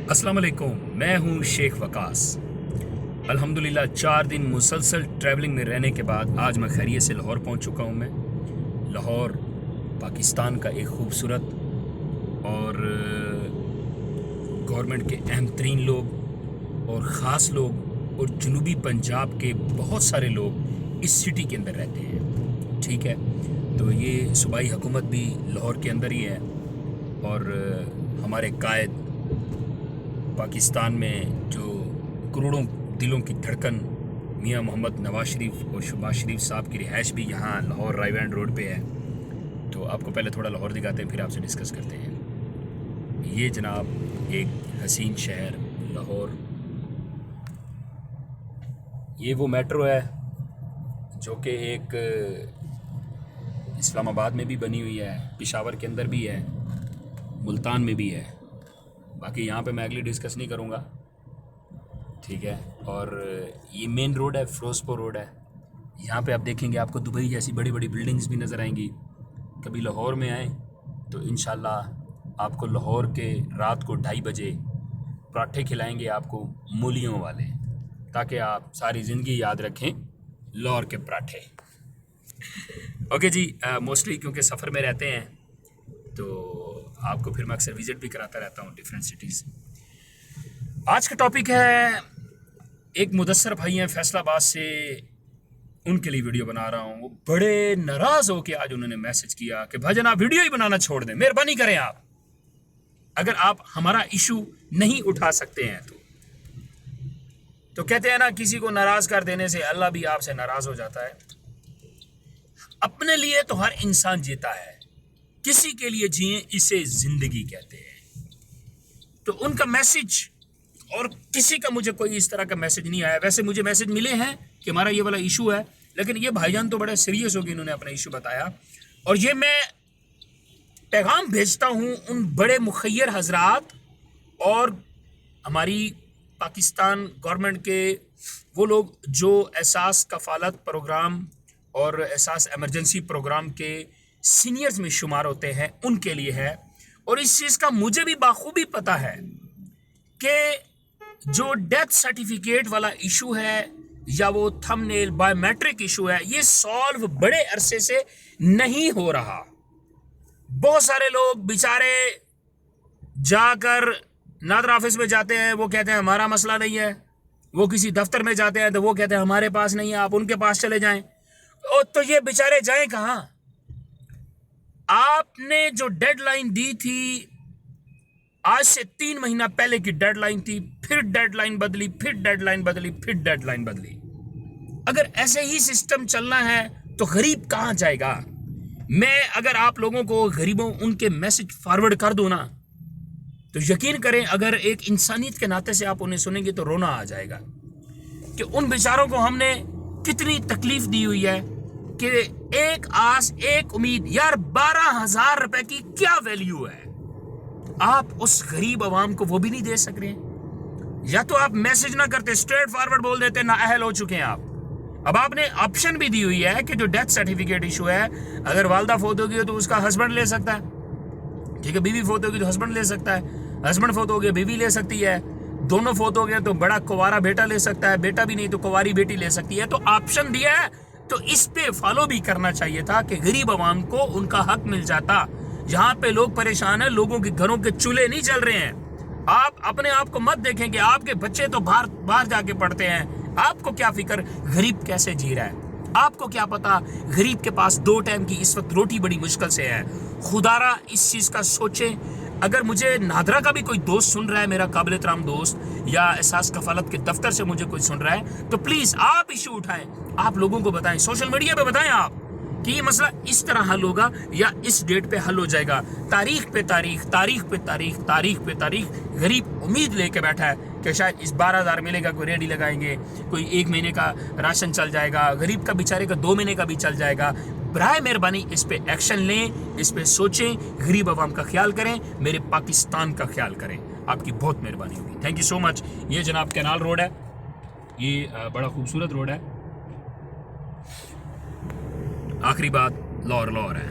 السلام علیکم، میں ہوں شیخ وقاص۔ الحمدللہ 4 دن مسلسل ٹریولنگ میں رہنے کے بعد آج میں خیریت سے لاہور پہنچ چکا ہوں۔ میں لاہور پاکستان کا ایک خوبصورت اور گورنمنٹ کے اہم ترین لوگ اور خاص لوگ اور جنوبی پنجاب کے بہت سارے لوگ اس سٹی کے اندر رہتے ہیں، ٹھیک ہے۔ تو یہ صوبائی حکومت بھی لاہور کے اندر ہی ہے، اور ہمارے قائد پاکستان میں جو کروڑوں دلوں کی دھڑکن میاں محمد نواز شریف اور شہباز شریف صاحب کی رہائش بھی یہاں لاہور رائے وینڈ روڈ پہ ہے۔ تو آپ کو پہلے تھوڑا لاہور دکھاتے ہیں، پھر آپ سے ڈسکس کرتے ہیں۔ یہ جناب ایک حسین شہر لاہور، یہ وہ میٹرو ہے جو کہ ایک اسلام آباد میں بھی بنی ہوئی ہے، پشاور کے اندر بھی ہے، ملتان میں بھی ہے۔ باقی یہاں پہ میں اگلی ڈسکس نہیں کروں گا، ٹھیک ہے۔ اور یہ مین روڈ ہے، فیروزپور روڈ ہے۔ یہاں پہ آپ دیکھیں گے آپ کو دبئی جیسی بڑی بڑی بلڈنگز بھی نظر آئیں گی۔ کبھی لاہور میں آئیں تو انشاءاللہ آپ کو لاہور کے رات کو 2:30 بجے پراٹھے کھلائیں گے، آپ کو مولیوں والے، تاکہ آپ ساری زندگی یاد رکھیں لاہور کے پراٹھے۔ اوکے جی، موسٹلی کیونکہ سفر میں رہتے ہیں تو آپ کو پھر میں اکثر وزٹ بھی کراتا رہتا ہوں ڈیفرنٹ سٹیز۔ آج کا ٹاپک ہے، ایک مدثر بھائی ہیں فیصل آباد سے، ان کے لیے ویڈیو بنا رہا ہوں۔ وہ بڑے ناراض ہو کے آج انہوں نے میسج کیا کہ بھائی جان آپ ویڈیو ہی بنانا چھوڑ دیں، مہربانی کریں آپ، اگر آپ ہمارا ایشو نہیں اٹھا سکتے ہیں تو کہتے ہیں نا، کسی کو ناراض کر دینے سے اللہ بھی آپ سے ناراض ہو جاتا ہے۔ اپنے لیے تو ہر انسان جیتا ہے، کسی کے لیے جئیں، اسے زندگی کہتے ہیں۔ تو ان کا میسج، اور کسی کا مجھے کوئی اس طرح کا میسج نہیں آیا۔ ویسے مجھے میسج ملے ہیں کہ ہمارا یہ والا ایشو ہے، لیکن یہ بھائی جان تو بڑے سیریس ہو کے انہوں نے اپنا ایشو بتایا، اور یہ میں پیغام بھیجتا ہوں ان بڑے مخیر حضرات اور ہماری پاکستان گورنمنٹ کے وہ لوگ جو احساس کفالت پروگرام اور احساس ایمرجنسی پروگرام کے سینئرز میں شمار ہوتے ہیں، ان کے لیے ہے۔ اور اس چیز کا مجھے بھی بخوبی پتہ ہے کہ جو ڈیتھ سرٹیفکیٹ والا ایشو ہے یا وہ تھم نیل بایو میٹرک ایشو ہے، یہ سالو بڑے عرصے سے نہیں ہو رہا۔ بہت سارے لوگ بیچارے جا کر نادر آفس میں جاتے ہیں، وہ کہتے ہیں ہمارا مسئلہ نہیں ہے۔ وہ کسی دفتر میں جاتے ہیں تو وہ کہتے ہیں ہمارے پاس نہیں ہے، آپ ان کے پاس چلے جائیں۔ تو یہ بیچارے جائیں کہاں؟ آپ نے جو ڈیڈ لائن دی تھی، آج سے 3 مہینہ پہلے کی ڈیڈ لائن تھی، پھر ڈیڈ لائن بدلی، پھر ڈیڈ لائن بدلی، پھر ڈیڈ لائن بدلی۔ اگر ایسے ہی سسٹم چلنا ہے تو غریب کہاں جائے گا؟ میں اگر آپ لوگوں کو غریبوں ان کے میسج فارورڈ کر دوں نا، تو یقین کریں اگر ایک انسانیت کے ناطے سے آپ انہیں سنیں گے تو رونا آ جائے گا کہ ان بیچاروں کو ہم نے کتنی تکلیف دی ہوئی ہے، کہ ایک آس ایک امید، یار 12,000 روپے کی کیا ویلیو ہے؟ آپ اس غریب عوام کو وہ بھی نہیں دے سک رہے ہیں، یا تو آپ میسج نہ کرتے، اسٹریٹ فارورڈ بول دیتے، نا اہل ہو چکے ہیں آپ۔ اب آپ نے آپشن بھی دی ہوئی ہے کہ جو ڈیتھ سرٹیفکیٹ ایشو ہے، اگر والدہ فوت ہوگی تو اس کا ہسبینڈ لے سکتا ہے، ٹھیک ہے، بیوی فوت ہوگی تو ہسبینڈ لے سکتا ہے، ہسبینڈ فوت ہو گیا بیوی لے سکتی ہے، دونوں فوت ہو گئے تو بڑا کنوارا بیٹا لے سکتا ہے، بیٹا بھی نہیں تو کنواری بیٹی لے سکتی ہے۔ تو آپشن دیا ہے تو اس پہ فالو بھی کرنا چاہیے تھا کہ غریب عوام کو ان کا حق مل جاتا۔ یہاں پہ لوگ پریشان ہیں، لوگوں کے گھروں کے چولہے نہیں چل رہے ہیں۔ آپ اپنے آپ کو مت دیکھیں کہ آپ کے بچے تو باہر جا کے پڑھتے ہیں، آپ کو کیا فکر غریب کیسے جی رہا ہے؟ آپ کو کیا پتا غریب کے پاس 2 ٹائم کی اس وقت روٹی بڑی مشکل سے ہے۔ خدا را اس چیز کا سوچیں۔ اگر مجھے نادرا کا بھی کوئی دوست سن رہا ہے، میرا قابل احترام دوست، یا احساس کفالت کے دفتر سے مجھے کوئی سن رہا ہے، تو پلیز آپ ایشو اٹھائیں، آپ لوگوں کو بتائیں، سوشل میڈیا پہ بتائیں آپ کہ یہ مسئلہ اس طرح حل ہوگا یا اس ڈیٹ پہ حل ہو جائے گا۔ تاریخ پہ تاریخ، تاریخ پہ تاریخ، تاریخ پہ تاریخ، غریب امید لے کے بیٹھا ہے کہ شاید اس 12,000 ملے گا، کوئی ریڈی لگائیں گے، کوئی 1 مہینے کا راشن چل جائے گا، غریب کا بیچارے کا 2 مہینے کا بھی چل جائے گا۔ برائے مہربانی اس پہ ایکشن لیں، اس پہ سوچیں، غریب عوام کا خیال کریں، میرے پاکستان کا خیال کریں۔ آپ کی بہت مہربانی ہوگی، تھینک یو سو مچ۔ یہ جناب کینال روڈ ہے، یہ بڑا خوبصورت روڈ ہے۔ آخری بات، لاہور ہے،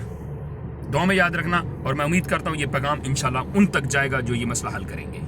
دعا میں یاد رکھنا، اور میں امید کرتا ہوں یہ پیغام انشاءاللہ ان تک جائے گا جو یہ مسئلہ حل کریں گے۔